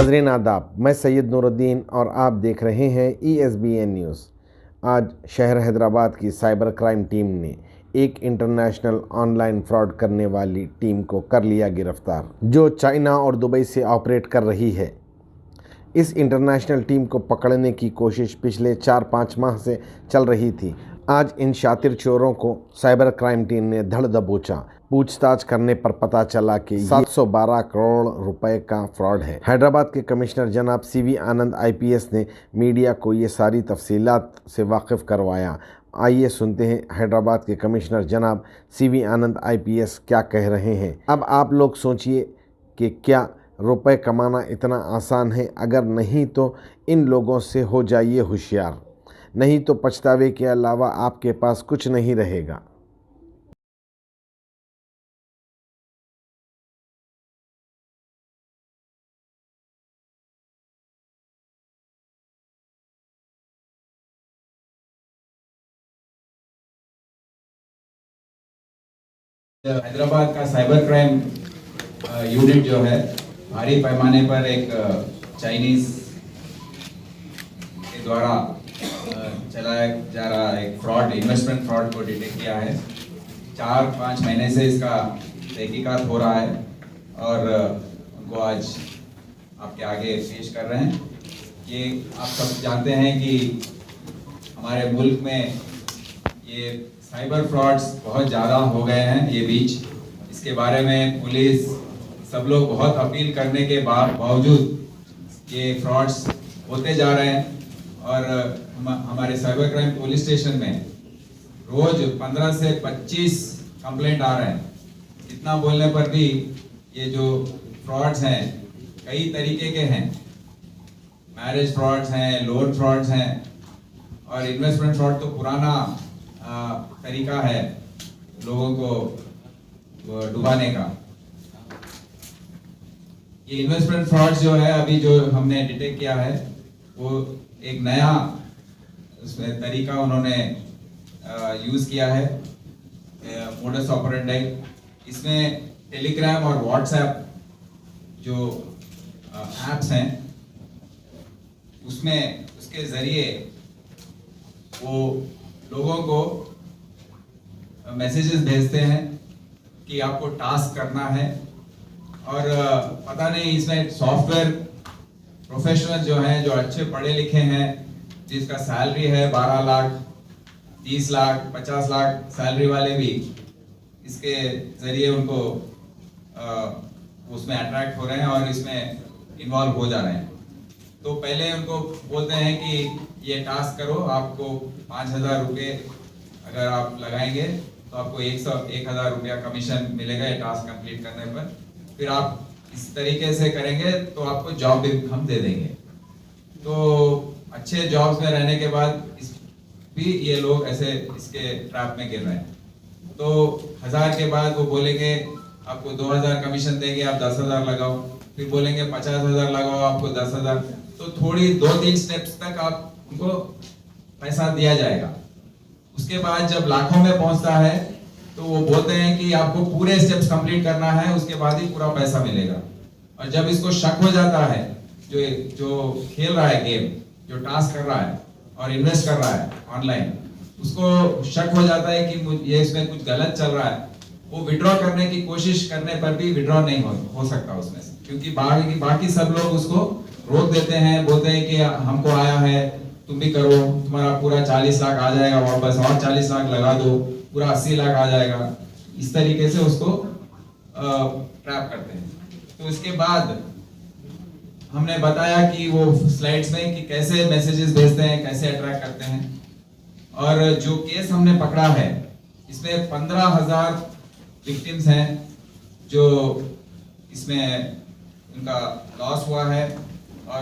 नाजरीन आदाब, मैं सैयद नूरुद्दीन और आप देख रहे हैं ESBN न्यूज़। आज शहर हैदराबाद की साइबर क्राइम टीम ने एक इंटरनेशनल ऑनलाइन फ्रॉड करने वाली टीम को कर लिया गिरफ्तार, जो चाइना और दुबई से ऑपरेट कर रही है। इस इंटरनेशनल टीम को पकड़ने की कोशिश पिछले 4-5 माह से चल रही थी। आज इन शातिर चोरों को साइबर क्राइम टीम ने धड़ दबोचा। पूछताछ करने पर पता चला कि 712 करोड़ रुपए का फ्रॉड है। हैदराबाद के कमिश्नर जनाब CV आनंद IPS ने मीडिया को ये सारी तफसीलात से वाकिफ़ करवाया। आइए सुनते हैं हैदराबाद के कमिश्नर जनाब CV आनंद IPS क्या कह रहे हैं। अब आप लोग सोचिए कि क्या रुपए कमाना इतना आसान है? अगर नहीं तो इन लोगों से हो जाइए होशियार, नहीं तो पछतावे के अलावा आपके पास कुछ नहीं रहेगा। हैदराबाद का साइबर क्राइम यूनिट जो है भारी पैमाने पर एक चाइनीज के द्वारा चलाया जा रहा एक फ्रॉड, इन्वेस्टमेंट फ्रॉड को डिटेक्ट किया है। 4-5 महीने से इसका तहकीकात हो रहा है और उनको आज आपके आगे पेश कर रहे हैं। ये आप सब जानते हैं कि हमारे मुल्क में ये साइबर फ्रॉड्स बहुत ज़्यादा हो गए हैं ये बीच। इसके बारे में पुलिस सब लोग बहुत अपील करने के बावजूद ये फ्रॉड्स होते जा रहे हैं और हमारे साइबर क्राइम पुलिस स्टेशन में रोज 15 से 25 कंप्लेंट आ रहे हैं। इतना बोलने पर भी ये जो फ्रॉड्स हैं कई तरीके के हैं। मैरिज फ्रॉड्स हैं, लोन फ्रॉड्स हैं और इन्वेस्टमेंट फ्रॉड तो पुराना तरीका है लोगों को डुबाने का। ये इन्वेस्टमेंट फ्रॉड्स जो है अभी जो हमने डिटेक्ट किया है वो एक नया उसमें तरीका उन्होंने यूज किया है, मोडस ऑपरेंडी। इसमें टेलीग्राम और व्हाट्सएप जो ऐप्स हैं उसमें उसके जरिए वो लोगों को मैसेजेस भेजते हैं कि आपको टास्क करना है और पता नहीं इसमें सॉफ्टवेयर प्रोफेशनल जो हैं, जो अच्छे पढ़े लिखे हैं, जिसका सैलरी है 12 लाख, 30 लाख, 50 लाख सैलरी वाले भी इसके जरिए उनको उसमें अट्रैक्ट हो रहे हैं और इसमें इन्वॉल्व हो जा रहे हैं। तो पहले उनको बोलते हैं कि ये टास्क करो, आपको 5,000 रुपये अगर आप लगाएंगे तो आपको 1,000 रुपया कमीशन मिलेगा ये टास्क कंप्लीट करने पर। फिर आप इस तरीके से करेंगे तो आपको जॉब भी हम दे देंगे। तो अच्छे जॉब्स में रहने के बाद भी ये लोग ऐसे इसके ट्रैप में गिर रहे हैं। तो 1,000 के बाद वो बोलेंगे आपको 2,000 कमीशन देंगे, आप 10,000 लगाओ। फिर बोलेंगे 50,000 लगाओ, आपको 10,000। तो थोड़ी 2-3 स्टेप्स तक आप उनको पैसा दिया जाएगा। उसके बाद जब लाखों में पहुंचता है तो वो बोलते हैं कि आपको पूरे स्टेप्स कंप्लीट करना है, उसके बाद ही पूरा पैसा मिलेगा। और जब इसको शक हो जाता है, जो खेल रहा है गेम, जो टास्क कर रहा है और इन्वेस्ट कर रहा है ऑनलाइन, उसको शक हो जाता है कि ये इसमें कुछ गलत चल रहा है। वो विड्रॉ करने की कोशिश करने पर भी विड्रॉ नहीं हो सकता उसमें से, क्योंकि बाकी सब लोग उसको रोक देते हैं, बोलते हैं कि हमको आया है, तुम भी करो, तुम्हारा पूरा 40 लाख आ जाएगा वापस, और 40 लाख लगा दो, पूरा 80 लाख आ जाएगा। इस तरीके से उसको ट्रैप करते हैं। तो इसके बाद हमने बताया कि वो स्लाइड्स में कि कैसे मैसेजेस भेजते हैं, कैसे अट्रैक्ट करते हैं। और जो केस हमने पकड़ा है इसमें 15,000 विक्टिम्स हैं जो इसमें उनका लॉस हुआ है और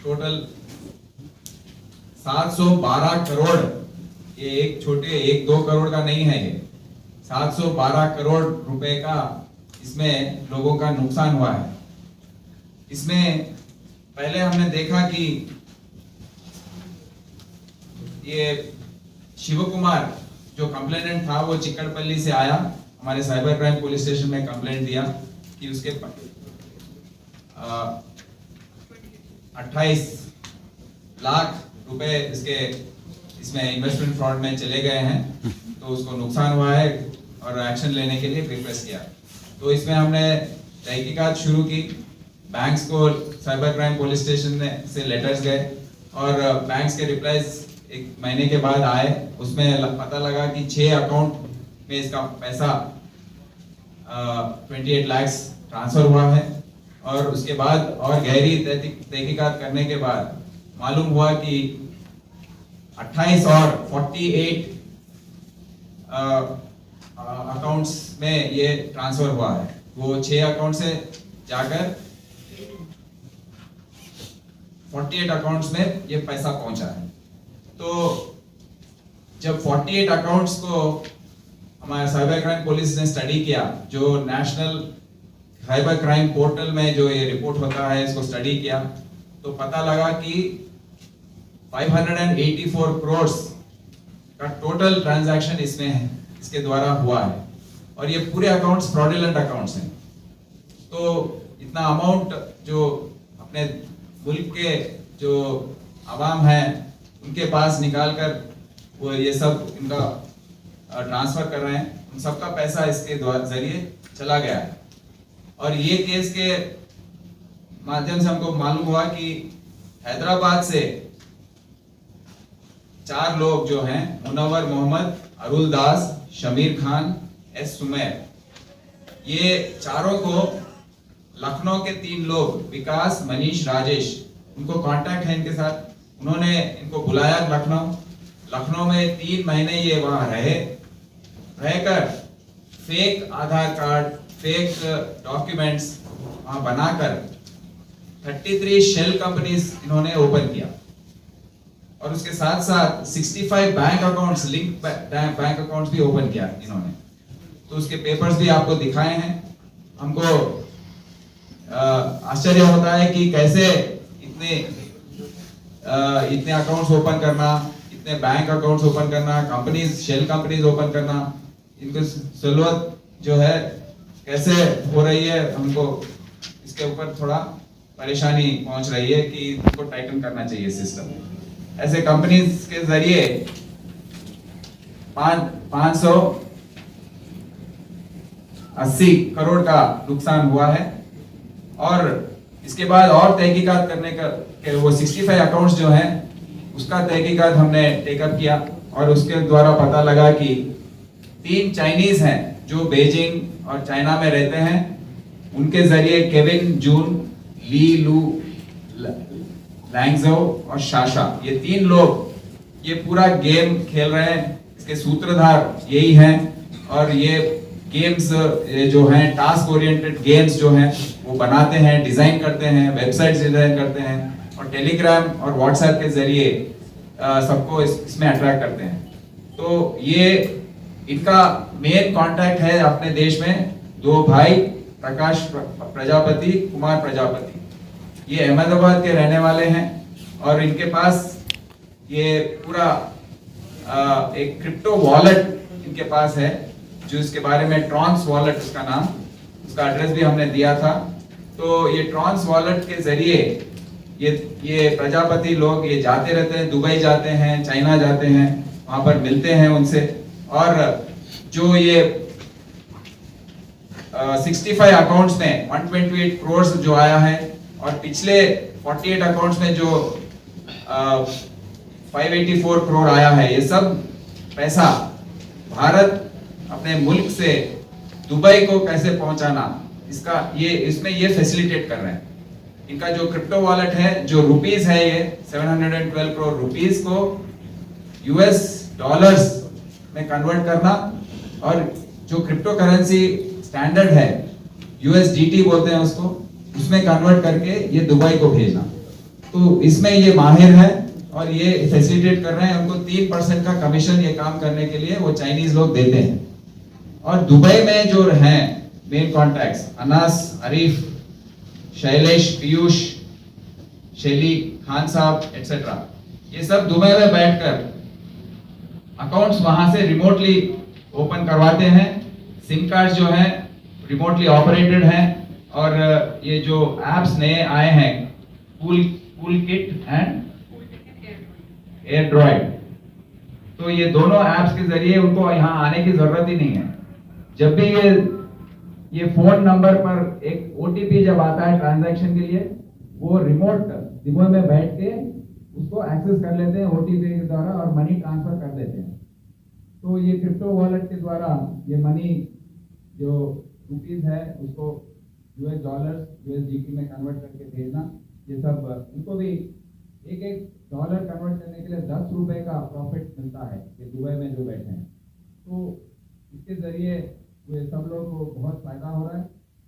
टोटल 712 करोड़, ये एक छोटे 1-2 करोड़ का नहीं है, ये 712 करोड़ रुपए का इसमें लोगों का नुकसान हुआ है। इसमें पहले हमने देखा कि ये शिव कुमार जो कंप्लेनेंट था वो चिक्कड़पल्ली से आया, हमारे साइबर क्राइम पुलिस स्टेशन में कंप्लेंट दिया कि उसके 28 लाख रुपए इसमें इन्वेस्टमेंट फ्रॉड में चले गए हैं, तो उसको नुकसान हुआ है और एक्शन लेने के लिए रिक्वेस्ट किया। तो इसमें हमने तहकीकात शुरू की, बैंक्स को साइबर क्राइम पुलिस स्टेशन से लेटर्स गए और बैंक्स के रिप्लाईज 1 महीने के बाद आए। उसमें पता लगा कि 6 अकाउंट में इसका पैसा 28 लाख ट्रांसफर हुआ है। और उसके बाद और गहरी तहकीकात करने के बाद मालूम हुआ कि 28 और 48 अकाउंट्स में ये ट्रांसफर हुआ है। वो 6 अकाउंट से जाकर 48 अकाउंट्स में ये पैसा पहुंचा है। तो जब 48 अकाउंट्स को हमारे साइबर क्राइम पुलिस ने स्टडी किया, जो नेशनल साइबर क्राइम पोर्टल में जो ये रिपोर्ट होता है इसको स्टडी किया, तो पता लगा कि 584 करोड़ का टोटल ट्रांजैक्शन इसमें है, इसके द्वारा हुआ है। और ये पूरे अकाउंट्स फ्रॉडुलेंट अकाउंट्स हैं। तो इतना अमाउंट जो अपने मुल्क के जो आवाम हैं उनके पास निकाल कर वो ये सब इनका ट्रांसफर कर रहे हैं, उन सबका पैसा इसके जरिए चला गया है। और ये केस के माध्यम से हमको मालूम हुआ कि हैदराबाद से 4 लोग जो हैं, मुनव्वर मोहम्मद, अरुल दास, शमीर खान, एस सुमेर, ये चारों को लखनऊ के 3 लोग, विकास, मनीष, राजेश, उनको कांटेक्ट है इनके साथ। उन्होंने इनको बुलाया लखनऊ में 3 महीने ये वहां रहकर फेक आधार कार्ड, फेक डॉक्यूमेंट्स वहां बनाकर 33 शेल कंपनीज इन्होंने ओपन किया। और उसके साथ साथ 65 bank accounts, link bank accounts भी ओपन किया इन्होंने। तो उसके पेपर्स भी आपको दिखाए हैं। हमको आश्चर्य होता है कि कैसे इतने अकाउंट्स ओपन करना, इतने बैंक अकाउंट्स ओपन करना, कंपनीज, शेल कंपनीज ओपन करना, इनको सहूलियत जो है कैसे हो रही है, हमको इसके ऊपर थोड़ा परेशानी पहुंच रही है कि इनको टाइटन करना चाहिए सिस्टम। ऐसे कंपनीज के जरिए 580 करोड़ का नुकसान हुआ है। और इसके बाद और तहकीकात करने का वो 65 अकाउंट्स जो हैं उसका तहकीकात हमने टेकअप किया और उसके द्वारा पता लगा कि 3 चाइनीज हैं जो बीजिंग और चाइना में रहते हैं। उनके जरिए केविन, जून, ली लू, लैंगजो और शाशा, ये 3 लोग ये पूरा गेम खेल रहे हैं। इसके सूत्रधार यही हैं। और ये गेम्स जो हैं, टास्क ओरिएंटेड गेम्स जो हैं वो बनाते हैं, डिजाइन करते हैं, वेबसाइट्स डिजाइन करते हैं और टेलीग्राम और व्हाट्सएप के जरिए सबको इसमें अट्रैक्ट करते हैं। तो ये इनका मेन कांटेक्ट है अपने देश में 2 भाई, प्रकाश प्रजापति, कुमार प्रजापति। ये अहमदाबाद के रहने वाले हैं और इनके पास ये पूरा एक क्रिप्टो वॉलेट इनके पास है, जो इसके बारे में ट्रॉन्स वॉलेट उसका नाम, उसका एड्रेस भी हमने दिया था। तो ये ट्रॉन्स वॉलेट के जरिए ये प्रजापति लोग ये जाते रहते हैं, दुबई जाते हैं, चाइना जाते हैं, वहां पर मिलते हैं उनसे। और जो ये 65 अकाउंट्स में 128 करोड़ जो आया है और पिछले 48 अकाउंट्स में जो 584 करोड़ आया है, ये सब पैसा भारत अपने मुल्क से दुबई को कैसे पहुंचाना, इसमें ये फैसिलिटेट कर रहे हैं। इनका जो क्रिप्टो वॉलेट है, जो रुपीस है, ये 712 करोड़ रुपीस को US डॉलर्स में कन्वर्ट करना और जो क्रिप्टो करेंसी स्टैंडर्ड है, USDT बोलते हैं उसको, उसमें कन्वर्ट करके ये दुबई को भेजना। तो इसमें ये माहिर है और ये फैसिलिटेट कर रहे हैं। उनको 3% का कमीशन ये काम करने के लिए वो चाइनीज लोग देते हैं। और दुबई में जो हैं मेन कॉन्टैक्ट्स, अनास, आरिफ, शैलेश, पीयूष, शैली, खान साहब एटसेट्रा, ये सब दुबई में बैठकर अकाउंट्स वहां से रिमोटली ओपन करवाते हैं। सिम कार्ड जो हैं रिमोटली ऑपरेटेड हैं और ये जो एप्स नए आए हैं, pool tool kit and AirDroid. तो ये दोनों ऐप्स के जरिए उनको यहाँ आने की जरूरत ही नहीं है। जब भी ये फोन नंबर पर एक ओटीपी जब आता है ट्रांजैक्शन के लिए, वो रिमोट में बैठ के उसको एक्सेस कर लेते हैं ओटीपी के द्वारा और मनी ट्रांसफर कर देते हैं। तो ये क्रिप्टो वॉलेट के द्वारा ये मनी जो रुपीज है उसको यूएस डॉलर्स यूएसडीटी में कन्वर्ट करके भेजना, ये सब उनको भी एक डॉलर कन्वर्ट करने के लिए 10 रुपए का प्रॉफिट मिलता है ये दुबई में जो बैठे हैं। तो इसके जरिए ये सब लोगों को बहुत फायदा हो रहा है।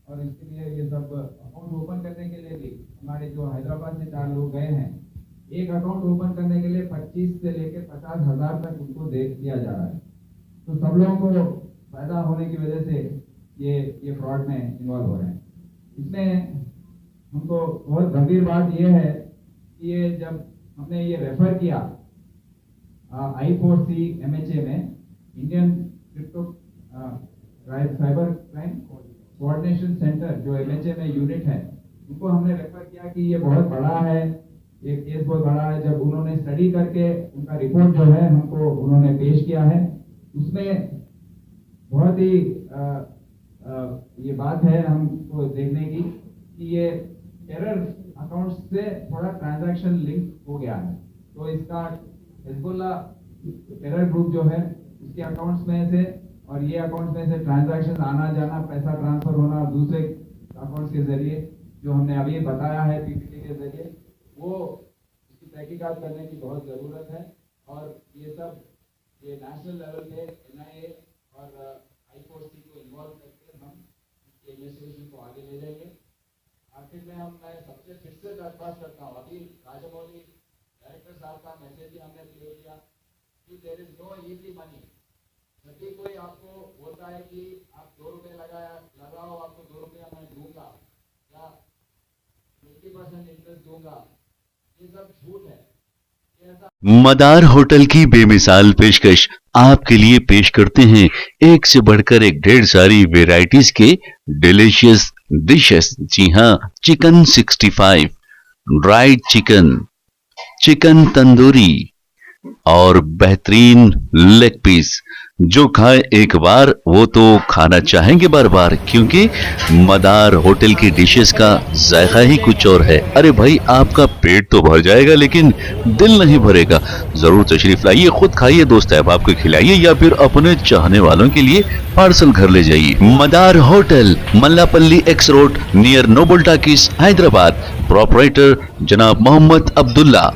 और इसके लिए ये सब अकाउंट ओपन करने के लिए भी हमारे जो हैदराबाद से 4 लोग गए हैं, एक अकाउंट ओपन करने के लिए 25 से लेकर 50,000 तक उनको दे दिया जा रहा है। तो सब लोगों को फायदा होने की वजह से ये फ्रॉड में इन्वॉल्व हो रहे हैं। इसमें हमको बहुत गंभीर बात ये है कि ये जब हमने ये रेफर किया I4C MHA में, Indian crypto cyber crime coordination centre जो MHA में यूनिट है, उनको हमने रेफर किया कि ये बहुत बड़ा है, ये केस बहुत बड़ा है। जब उन्होंने स्टडी करके उनका रिपोर्ट जो है हमको उन्होंने पेश किया है, उसमें बहुत ही ये बात है हमको देखने की कि ये टेरर अकाउंट से थोड़ा ट्रांजैक्शन लिंक हो गया है। तो इसका हिजबुल्लाह टेरर ग्रुप जो है उसके अकाउंट्स में से और ये अकाउंट्स में से ट्रांजैक्शन आना जाना, पैसा ट्रांसफर होना दूसरे अकाउंट्स के जरिए जो हमने अभी बताया है पीपीटी के जरिए, वो इसकी तहकीकात करने की बहुत ज़रूरत है। और ये सब ये नेशनल लेवल पे NIA और I4C को इन्वॉल्व करके हम इसके इन्वेस्टिगेशन को आगे ले जाएंगे। आखिर में मैं सबसे फिर से दरख्वास्त करता हूँ, अभी राजामौली डायरेक्टर साहब का मैसेज ही हमने ले लिया कि there is no easy money. जब भी कोई आपको बोलता है कि आप 2 रुपये लगाओ आपको 2 रुपया मैं दूंगा या 20% इंटरेस्ट दूंगा, ये सब झूठ है। मदार होटल की बेमिसाल पेशकश आपके लिए पेश करते हैं एक से बढ़कर एक ढेर सारी वेराइटीज के डिलीशियस डिशेस। जी हाँ, chicken 65, dried chicken, chicken tandoori और बेहतरीन लेग पीस। जो खाए एक बार वो तो खाना चाहेंगे बार बार, क्योंकि मदार होटल की डिशेस का जायका ही कुछ और है। अरे भाई, आपका पेट तो भर जाएगा लेकिन दिल नहीं भरेगा। जरूर तशरीफ लाइए, खुद खाइए, दोस्त अहबाब को खिलाइए या फिर अपने चाहने वालों के लिए पार्सल घर ले जाइए। Madar hotel, Mallapalli X road near Noble talkies, Hyderabad. Proprietor जनाब मोहम्मद अब्दुल्ला।